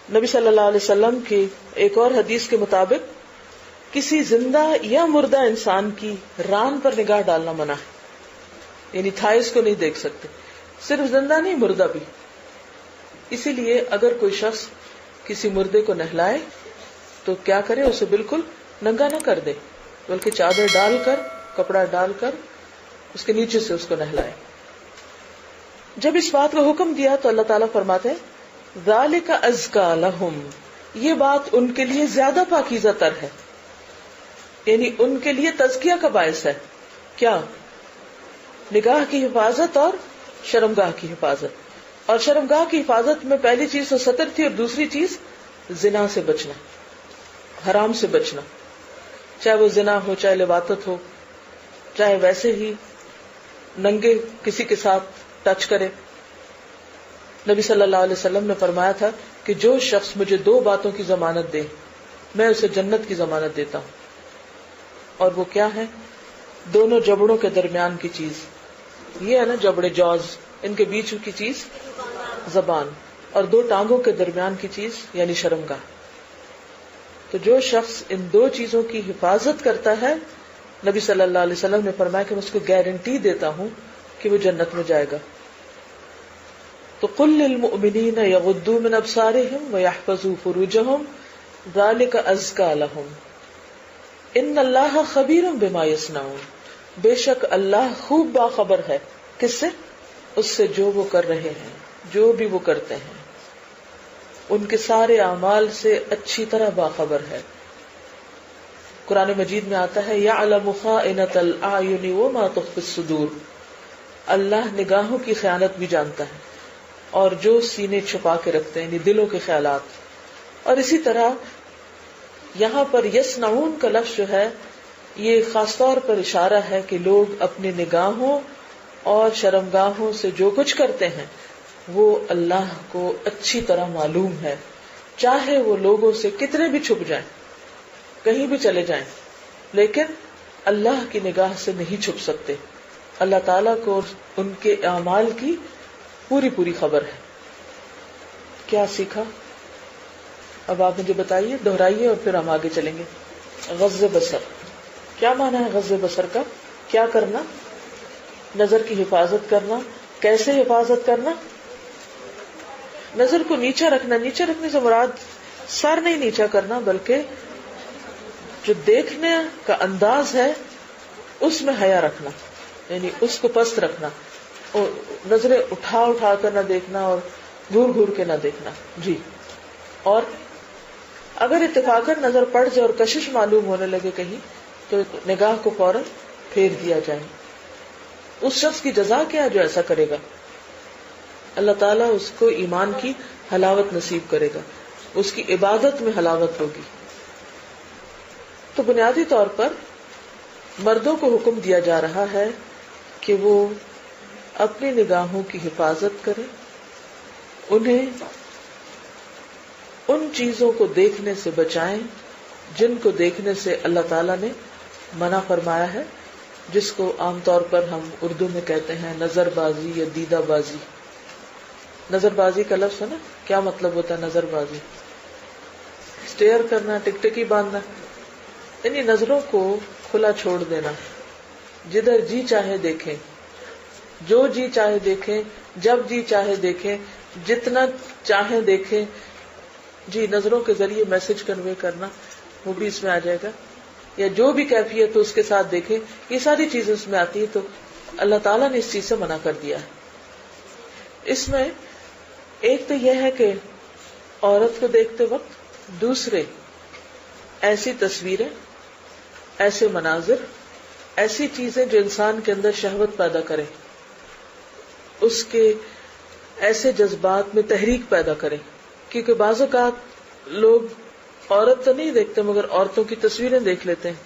نبی صلی اللہ علیہ وسلم کی ایک اور حدیث کے مطابق کسی زندہ یا مردہ انسان کی ران پر نگاہ ڈالنا منع ہے، یعنی تھائز کو نہیں دیکھ سکتے، صرف زندہ نہیں مردہ بھی. اسی لیے اگر کوئی شخص کسی مردے کو نہلائے تو کیا کرے، اسے بالکل ننگا نہ کر دے، بلکہ چادر ڈال کر، کپڑا ڈال کر اس کے نیچے سے اس کو نہلائے. جب اس بات کا حکم دیا تو اللہ تعالیٰ فرماتے ہیں ذالک ازکا لہم، یہ بات ان کے لیے زیادہ پاکیزہ تر ہے، یعنی ان کے لیے تزکیہ کا باعث ہے. کیا؟ نگاہ کی حفاظت اور شرمگاہ کی حفاظت. اور شرمگاہ کی حفاظت میں پہلی چیز تو ستر تھی، اور دوسری چیز زنا سے بچنا، حرام سے بچنا، چاہے وہ زنا ہو، چاہے لواطت ہو، چاہے ویسے ہی ننگے کسی کے ساتھ ٹچ کرے. نبی صلی اللہ علیہ وسلم نے فرمایا تھا کہ جو شخص مجھے 2 باتوں کی ضمانت دے میں اسے جنت کی ضمانت دیتا ہوں. اور وہ کیا ہے؟ دونوں جبڑوں کے درمیان کی چیز، یہ ہے نا جبڑے، جوز، ان کے بیچ کی چیز زبان، اور 2 ٹانگوں کے درمیان کی چیز یعنی شرمگاہ. تو جو شخص ان 2 چیزوں کی حفاظت کرتا ہے، نبی صلی اللہ علیہ وسلم نے فرمایا کہ میں اس کو گارنٹی دیتا ہوں کہ وہ جنت میں جائے گا. تو قل للمؤمنین یغضوا من ابصارہم ویحفظوا فروجہم ذالک ازکا لہم ان اللہ خبیر بما یصنعون، بے شک اللہ خوب باخبر ہے. کس سے؟ اس سے جو وہ کر رہے ہیں، جو بھی وہ کرتے ہیں، ان کے سارے اعمال سے اچھی طرح باخبر ہے. قرآن مجید میں آتا ہے یعلم خائنۃ الاعین وما تخفی الصدور، اللہ نگاہوں کی خیانت بھی جانتا ہے اور جو سینے چھپا کے رکھتے ہیں، یعنی دلوں کے خیالات. اور اسی طرح یہاں پر یصنعون کا لفظ جو ہے یہ خاص طور پر اشارہ ہے کہ لوگ اپنی نگاہوں اور شرمگاہوں سے جو کچھ کرتے ہیں وہ اللہ کو اچھی طرح معلوم ہے، چاہے وہ لوگوں سے کتنے بھی چھپ جائیں، کہیں بھی چلے جائیں، لیکن اللہ کی نگاہ سے نہیں چھپ سکتے. اللہ تعالیٰ کو ان کے اعمال کی پوری پوری خبر ہے. کیا سیکھا؟ اب آپ مجھے بتائیے، دہرائیے اور پھر ہم آگے چلیں گے. غض بصر، کیا معنی ہے غض بصر کا؟ کیا کرنا؟ نظر کی حفاظت کرنا. کیسے حفاظت کرنا؟ نظر کو نیچا رکھنا. نیچے رکھنے سے مراد سر نہیں نیچا کرنا، بلکہ جو دیکھنے کا انداز ہے اس میں حیا رکھنا، یعنی اس کو پست رکھنا، اور نظریں اٹھا اٹھا کر نہ دیکھنا اور گور گور کے نہ دیکھنا. جی. اور اگر اتفاقاً نظر پڑ جائے اور کشش معلوم ہونے لگے کہیں تو نگاہ کو فوراً پھیر دیا جائے. اس شخص کی جزا کیا جو ایسا کرے گا؟ اللہ تعالیٰ اس کو ایمان کی حلاوت نصیب کرے گا، اس کی عبادت میں حلاوت ہوگی. تو بنیادی طور پر مردوں کو حکم دیا جا رہا ہے کہ وہ اپنی نگاہوں کی حفاظت کریں، انہیں ان چیزوں کو دیکھنے سے بچائیں جن کو دیکھنے سے اللہ تعالیٰ نے منع فرمایا ہے، جس کو عام طور پر ہم اردو میں کہتے ہیں نظر بازی یا دیدہ بازی. نظر بازی کا لفظ ہے نا، کیا مطلب ہوتا ہے نظر بازی؟ اسٹیئر کرنا، ٹکٹکی باندھنا، یعنی نظروں کو کھلا چھوڑ دینا، جدھر جی چاہے دیکھیں، جو جی چاہے دیکھیں، جب جی چاہے دیکھیں، جتنا چاہے دیکھیں. جی نظروں کے ذریعے میسج کنوے کرنا وہ بھی اس میں آ جائے گا، یا جو بھی کیفیت تو اس کے ساتھ دیکھیں، یہ ساری چیزیں اس میں آتی ہے. تو اللہ تعالیٰ نے اس چیز سے منع کر دیا ہے. اس میں ایک تو یہ ہے کہ عورت کو دیکھتے وقت، دوسرے ایسی تصویریں، ایسے مناظر، ایسی چیزیں جو انسان کے اندر شہوت پیدا کریں، اس کے ایسے جذبات میں تحریک پیدا کریں. کیونکہ بعض اوقات لوگ عورت تو نہیں دیکھتے مگر عورتوں کی تصویریں دیکھ لیتے ہیں.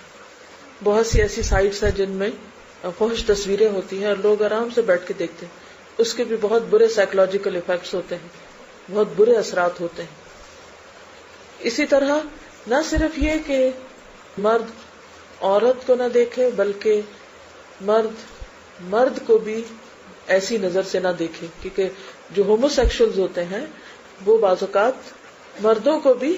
بہت سی ایسی سائٹس ہیں جن میں فحش تصویریں ہوتی ہیں اور لوگ آرام سے بیٹھ کے دیکھتے ہیں. اس کے بھی بہت برے سائیکولوجیکل ایفیکٹس ہوتے ہیں، بہت برے اثرات ہوتے ہیں. اسی طرح نہ صرف یہ کہ مرد عورت کو نہ دیکھے، بلکہ مرد کو بھی ایسی نظر سے نہ دیکھے. کیونکہ جو ہومو سیکشولز ہوتے ہیں وہ بعض اوقات مردوں کو بھی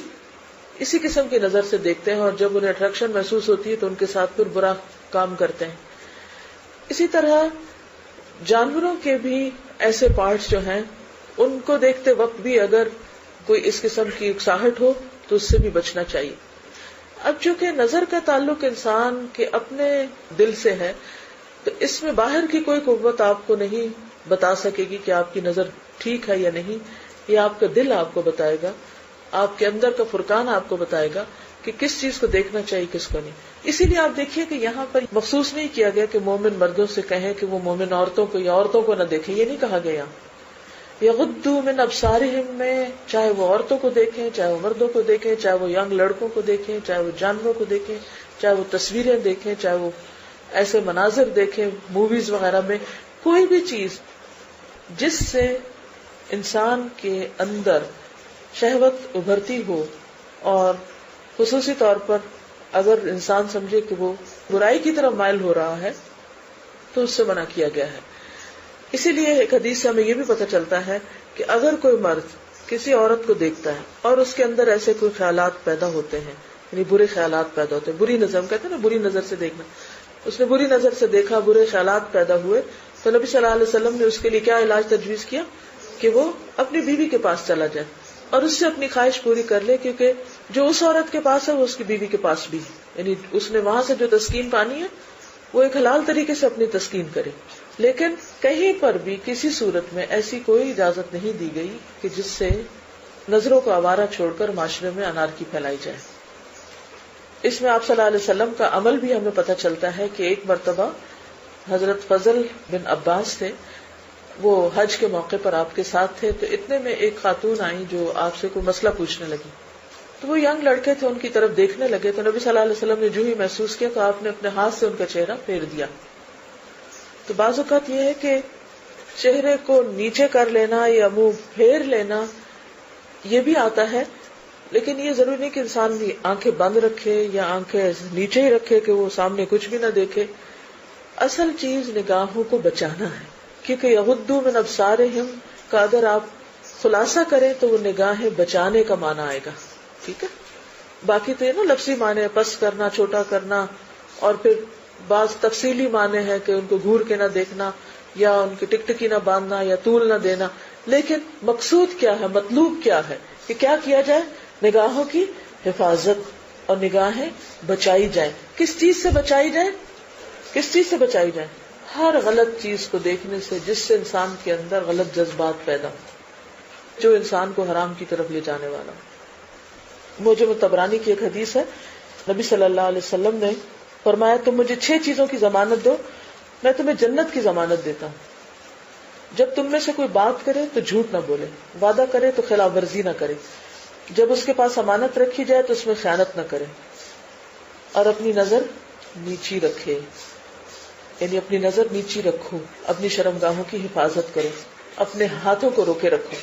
اسی قسم کی نظر سے دیکھتے ہیں، اور جب انہیں اٹریکشن محسوس ہوتی ہے تو ان کے ساتھ پھر برا کام کرتے ہیں. اسی طرح جانوروں کے بھی ایسے پارٹس جو ہیں ان کو دیکھتے وقت بھی اگر کوئی اس قسم کی اکساہٹ ہو تو اس سے بھی بچنا چاہیے. اب چونکہ نظر کا تعلق انسان کے اپنے دل سے ہے تو اس میں باہر کی کوئی قوت آپ کو نہیں بتا سکے گی کہ آپ کی نظر ٹھیک ہے یا نہیں. یہ آپ کا دل آپ کو بتائے گا، آپ کے اندر کا فرقان آپ کو بتائے گا کہ کس چیز کو دیکھنا چاہیے کس کو نہیں. اسی لیے آپ دیکھیے کہ یہاں پر مخصوص نہیں کیا گیا کہ مومن مردوں سے کہیں کہ وہ مومن عورتوں کو یا عورتوں کو نہ دیکھیں، یہ نہیں کہا گیا. یغضوا من ابصارہم میں چاہے وہ عورتوں کو دیکھیں، چاہے وہ مردوں کو دیکھیں، چاہے وہ ینگ لڑکوں کو دیکھیں، چاہے وہ جانوروں کو دیکھیں، چاہے وہ تصویریں دیکھیں، چاہے وہ ایسے مناظر دیکھیں موویز وغیرہ میں، کوئی بھی چیز جس سے انسان کے اندر شہوت ابھرتی ہو، اور خصوصی طور پر اگر انسان سمجھے کہ وہ برائی کی طرف مائل ہو رہا ہے تو اس سے منع کیا گیا ہے. اسی لیے ایک حدیث سے ہمیں یہ بھی پتہ چلتا ہے کہ اگر کوئی مرد کسی عورت کو دیکھتا ہے اور اس کے اندر ایسے کوئی خیالات پیدا ہوتے ہیں، یعنی برے خیالات پیدا ہوتے ہیں، بری نظر، ہم کہتے ہیں نا بری نظر سے دیکھنا، اس نے بری نظر سے دیکھا، برے خیالات پیدا ہوئے، تو نبی صلی اللہ علیہ وسلم نے اس کے لیے کیا علاج تجویز کیا کہ وہ اپنی بیوی کے پاس چلا جائے اور اس سے اپنی خواہش پوری کر لے، کیونکہ جو اس عورت کے پاس ہے وہ اس کی بیوی کے پاس بھی ہے، یعنی اس نے وہاں سے جو تسکین پانی ہے وہ ایک حلال طریقے سے اپنی تسکین کرے. لیکن کہیں پر بھی کسی صورت میں ایسی کوئی اجازت نہیں دی گئی کہ جس سے نظروں کو آوارہ چھوڑ کر معاشرے میں انارکی پھیلائی جائے. اس میں آپ صلی اللہ علیہ وسلم کا عمل بھی ہمیں پتہ چلتا ہے کہ ایک مرتبہ حضرت فضل بن عباس تھے، وہ حج کے موقع پر آپ کے ساتھ تھے، تو اتنے میں ایک خاتون آئی جو آپ سے کوئی مسئلہ پوچھنے لگی. تو وہ ینگ لڑکے تھے، ان کی طرف دیکھنے لگے، تو نبی صلی اللہ علیہ وسلم نے جو ہی محسوس کیا تو آپ نے اپنے ہاتھ سے ان کا چہرہ پھیر دیا. تو بعض اوقات یہ ہے کہ چہرے کو نیچے کر لینا یا منہ پھیر لینا یہ بھی آتا ہے، لیکن یہ ضروری نہیں کہ انسان بھی آنکھیں بند رکھے یا آنکھیں نیچے ہی رکھے کہ وہ سامنے کچھ بھی نہ دیکھے. اصل چیز نگاہوں کو بچانا ہے، کیونکہ یغضوا من ابصارہم کا اگر آپ خلاصہ کریں تو وہ نگاہیں بچانے کا معنی آئے گا. ٹھیک ہے، باقی تو یہ نا لفظی معنی ہے، پس کرنا، چھوٹا کرنا، اور پھر بعض تفصیلی معنی ہے کہ ان کو گھور کے نہ دیکھنا یا ان کی ٹکٹکی نہ باندھنا یا طول نہ دینا. لیکن مقصود کیا ہے، مطلوب کیا ہے کہ کیا کیا جائے؟ نگاہوں کی حفاظت، اور نگاہیں بچائی جائیں. کس چیز سے بچائی جائے؟ کس چیز سے بچائی جائے؟ ہر غلط چیز کو دیکھنے سے جس سے انسان کے اندر غلط جذبات پیدا ہو، جو انسان کو حرام کی طرف لے جانے والا. موجب طبرانی کی ایک حدیث ہے، نبی صلی اللہ علیہ وسلم نے فرمایا تم مجھے 6 چیزوں کی ضمانت دو، میں تمہیں جنت کی ضمانت دیتا ہوں. جب تم میں سے کوئی بات کرے تو جھوٹ نہ بولے، وعدہ کرے تو خلاف ورزی نہ کرے، جب اس کے پاس امانت رکھی جائے تو اس میں خیانت نہ کرے، اور اپنی نظر نیچی رکھے. یعنی اپنی نظر نیچی رکھو، اپنی شرمگاہوں کی حفاظت کرو، اپنے ہاتھوں کو روکے رکھو.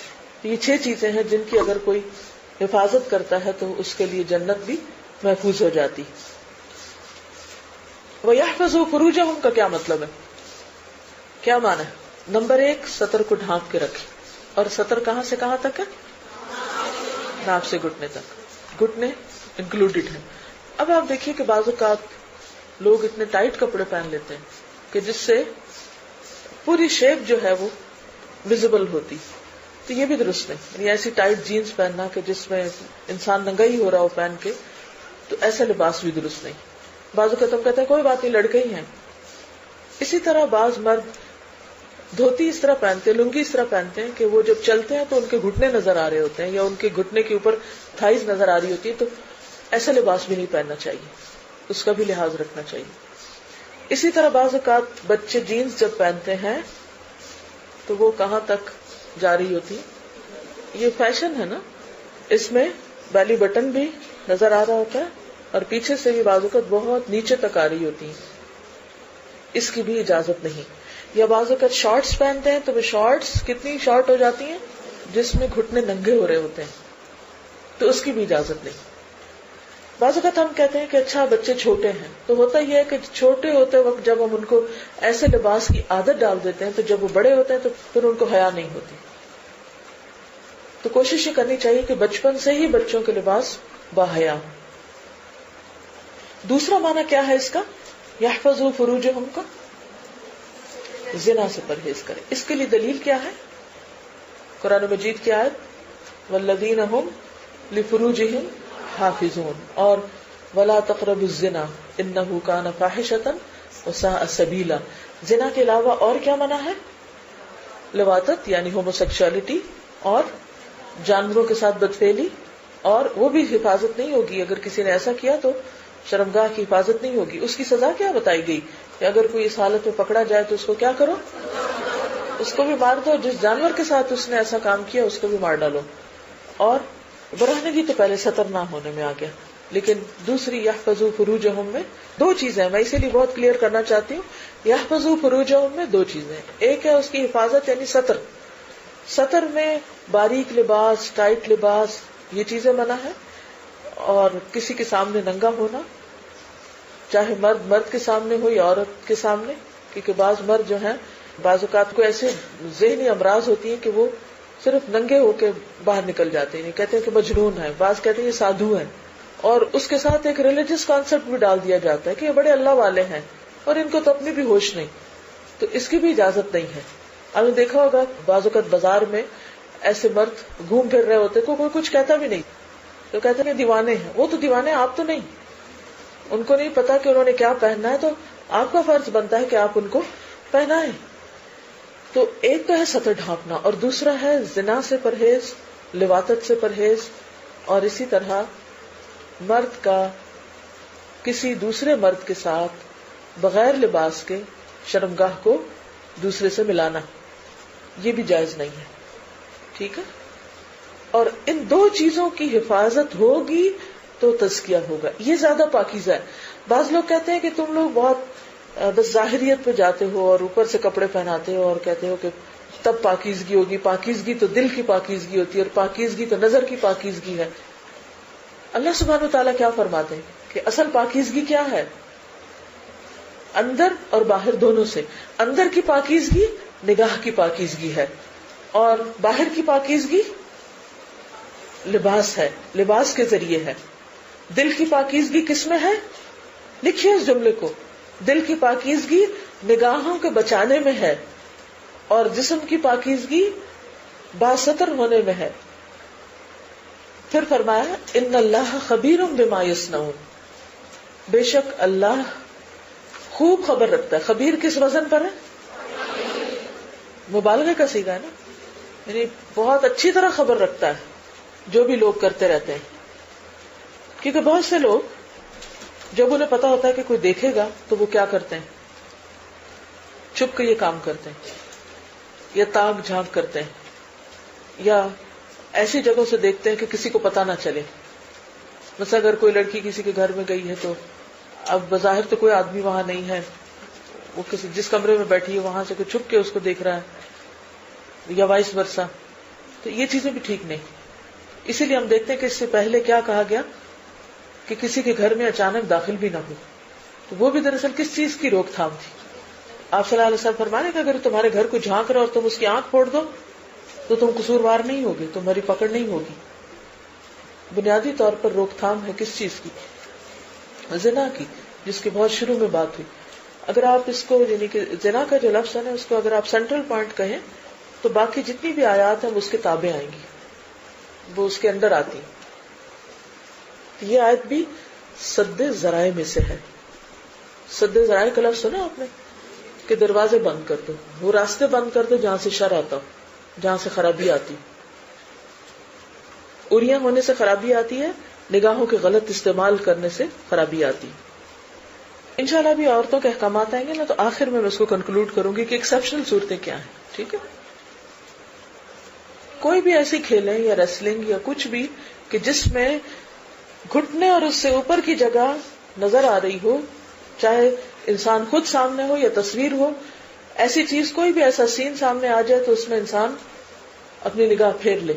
یہ 6 چیزیں ہیں جن کی اگر کوئی حفاظت کرتا ہے تو اس کے لیے جنت بھی محفوظ ہو جاتی. وَيَحْفَظُوا فُرُوجَهُمْ کا کیا مطلب ہے، کیا معنی ہے؟ نمبر 1، سطر کو ڈھانپ کے رکھے. اور سطر کہاں سے کہاں تک ہے؟ ناف سے گھٹنے تک، گھٹنے انکلوڈیڈ ہیں. اب آپ دیکھیے کہ بعض اوقات لوگ اتنے ٹائٹ کپڑے پہن لیتے ہیں کہ جس سے پوری شیپ جو ہے وہ ویزیبل ہوتی، تو یہ بھی درست نہیں. یعنی ایسی ٹائٹ جینز پہننا کہ جس میں انسان ننگا ہی ہو رہا ہو پہن کے، تو ایسا لباس بھی درست نہیں. بعض اوقات ہم کہتے ہیں کوئی بات نہیں، لڑکے ہی ہیں. اسی طرح بعض مرد دھوتی اس طرح پہنتے ہیں، لنگی اس طرح پہنتے ہیں کہ وہ جب چلتے ہیں تو ان کے گھٹنے نظر آ رہے ہوتے ہیں یا ان کے گھٹنے کے اوپر تھائز نظر آ رہی ہوتی ہے. تو ایسا لباس بھی نہیں پہننا چاہیے، اس کا بھی لحاظ رکھنا چاہیے. اسی طرح بعض اوقات بچے جینز جب پہنتے ہیں تو وہ کہاں تک جا رہی ہوتی، یہ فیشن ہے نا، اس میں بیلی بٹن بھی نظر آ رہا ہوتا ہے اور پیچھے سے بھی بعض اوقات بہت نیچے تک آ رہی ہوتی ہیں، اس کی بھی اجازت نہیں. یا بعض اوقات شارٹس پہنتے ہیں تو وہ شارٹس کتنی شارٹ ہو جاتی ہیں جس میں گھٹنے ننگے ہو رہے ہوتے ہیں، تو اس کی بھی اجازت نہیں. بعض اوقات ہم کہتے ہیں کہ اچھا بچے چھوٹے ہیں، تو ہوتا یہ ہے کہ چھوٹے ہوتے وقت جب ہم ان کو ایسے لباس کی عادت ڈال دیتے ہیں تو جب وہ بڑے ہوتے ہیں تو پھر ان کو حیا نہیں ہوتی. تو کوشش یہ کرنی چاہیے کہ بچپن سے ہی بچوں کے لباس باحیا ہوں. دوسرا معنی کیا ہے اس کا؟ یحفظوا فروجہم کا زنا سے پرہیز کریں. اس کے لیے دلیل کیا ہے؟ قرآن مجید کی آیت والذین ہم لفروجہم حافظون اور ولا تقربوا الزنا انہ کان فاحشۃ وساء سبیلا. زنا کے علاوہ اور کیا منع ہے؟ لواطت یعنی ہوموسیکشوالٹی اور جانوروں کے ساتھ بدفعلی، اور وہ بھی حفاظت نہیں ہوگی. اگر کسی نے ایسا کیا تو شرمگاہ کی حفاظت نہیں ہوگی. اس کی سزا کیا بتائی گئی کہ اگر کوئی اس حالت میں پکڑا جائے تو اس کو کیا کرو؟ اس کو بھی مار دو. جس جانور کے ساتھ اس نے ایسا کام کیا اس کو بھی مار ڈالو. اور برہنگی تو پہلے سطر نہ ہونے میں آ گیا، لیکن دوسری یحفظوا فروجہم میں دو چیزیں ہیں. میں اسی لیے بہت کلیئر کرنا چاہتی ہوں. یحفظوا فروجہم میں دو چیزیں ہیں. ایک ہے اس کی حفاظت یعنی سطر. سطر میں باریک لباس، ٹائٹ لباس، یہ چیزیں منع ہے. اور کسی کے سامنے ننگا ہونا، چاہے مرد کے سامنے ہو یا عورت کے سامنے، کیونکہ بعض مرد جو ہیں بعض اوقات کو ایسے ذہنی امراض ہوتی ہیں کہ وہ صرف ننگے ہو کے باہر نکل جاتے ہیں. کہتے ہیں کہ مجنون ہے، بعض کہتے ہیں یہ سادھو ہے. اور اس کے ساتھ ایک ریلیجس کانسیپٹ بھی ڈال دیا جاتا ہے کہ یہ بڑے اللہ والے ہیں اور ان کو تو اپنی بھی ہوش نہیں. تو اس کی بھی اجازت نہیں ہے. آپ نے دیکھا ہوگا بعض اوقات بازار میں ایسے مرد گھوم پھر رہے ہوتے کو کوئی کچھ کہتا بھی نہیں، تو کہتے ہیں دیوانے ہیں. وہ تو دیوانے، آپ تو نہیں. ان کو نہیں پتا کہ انہوں نے کیا پہننا ہے، تو آپ کا فرض بنتا ہے کہ آپ ان کو پہنائیں. تو ایک تو ہے سطر ڈھانپنا، اور دوسرا ہے زنا سے پرہیز، لواطت سے پرہیز. اور اسی طرح مرد کا کسی دوسرے مرد کے ساتھ بغیر لباس کے شرمگاہ کو دوسرے سے ملانا، یہ بھی جائز نہیں ہے. ٹھیک ہے. اور ان دو چیزوں کی حفاظت ہوگی تو تزکیہ ہوگا. یہ زیادہ پاکیزہ ہے. بعض لوگ کہتے ہیں کہ تم لوگ بہت بس ظاہریت پہ جاتے ہو اور اوپر سے کپڑے پہناتے ہو اور کہتے ہو کہ تب پاکیزگی ہوگی. پاکیزگی تو دل کی پاکیزگی ہوتی ہے، اور پاکیزگی تو نظر کی پاکیزگی ہے. اللہ سبحانہ وتعالیٰ کیا فرماتے ہیں کہ اصل پاکیزگی کیا ہے؟ اندر اور باہر دونوں سے. اندر کی پاکیزگی نگاہ کی پاکیزگی ہے، اور باہر کی پاکیزگی لباس ہے، لباس کے ذریعے ہے. دل کی پاکیزگی کس میں ہے؟ لکھیے اس جملے کو. دل کی پاکیزگی نگاہوں کے بچانے میں ہے، اور جسم کی پاکیزگی باستر ہونے میں ہے. پھر فرمایا ان اللہ خبیر بما یصنعون، بے شک اللہ خوب خبر رکھتا ہے. خبیر کس وزن پر ہے؟ مبالغہ کا صیغہ ہے نا، یعنی بہت اچھی طرح خبر رکھتا ہے جو بھی لوگ کرتے رہتے ہیں. کیونکہ بہت سے لوگ جب انہیں پتا ہوتا ہے کہ کوئی دیکھے گا تو وہ کیا کرتے ہیں؟ چھپ کے یہ کام کرتے ہیں، یا تاک جھانک کرتے ہیں، یا ایسی جگہوں سے دیکھتے ہیں کہ کسی کو پتا نہ چلے. مثلا اگر کوئی لڑکی کسی کے گھر میں گئی ہے تو اب بظاہر تو کوئی آدمی وہاں نہیں ہے، وہ کسی جس کمرے میں بیٹھی ہے وہاں سے کوئی چھپ کے اس کو دیکھ رہا ہے، یا وائس ورسا. تو یہ چیزیں بھی ٹھیک نہیں. اسی لیے ہم دیکھتے ہیں کہ اس سے پہلے کیا کہا گیا کہ کسی کے گھر میں اچانک داخل بھی نہ ہو. تو وہ بھی دراصل کس چیز کی روک تھام تھی؟ آپ صلی اللہ علیہ وسلم فرمانے کہ اگر تمہارے گھر کو جھانک رہا اور تم اس کی آنکھ پھوڑ دو تو تم قصوروار نہیں ہوگی، تمہاری پکڑ نہیں ہوگی. بنیادی طور پر روک تھام ہے کس چیز کی؟ زنا کی، جس کی بہت شروع میں بات ہوئی. اگر آپ اس کو یعنی کہ زنا کا جو لفظ ہے نا، اس کو اگر آپ سینٹرل پوائنٹ کہیں تو باقی جتنی بھی آیات ہیں وہ اس کے تابع آئیں گی، وہ اس کے اندر آتی. یہ آیت بھی سد ذرائع میں سے ہے. سد ذرائع کا لفظ سنا آپ نے کہ دروازے بند کر دو، وہ راستے بند کر دو جہاں سے شر آتا ہو، جہاں سے خرابی آتی. اریاں ہونے سے خرابی آتی ہے، نگاہوں کے غلط استعمال کرنے سے خرابی آتی. انشاءاللہ بھی عورتوں کے احکامات آئیں گے نا، تو آخر میں اس کو کنکلوڈ کروں گی کہ ایکسیپشنل صورتیں کیا ہیں. ٹھیک ہے. کوئی بھی ایسی کھیلیں یا ریسلنگ یا کچھ بھی کہ جس میں گھٹنے اور اس سے اوپر کی جگہ نظر آ رہی ہو، چاہے انسان خود سامنے ہو یا تصویر ہو، ایسی چیز کوئی بھی ایسا سین سامنے آ جائے تو اس میں انسان اپنی نگاہ پھیر لے.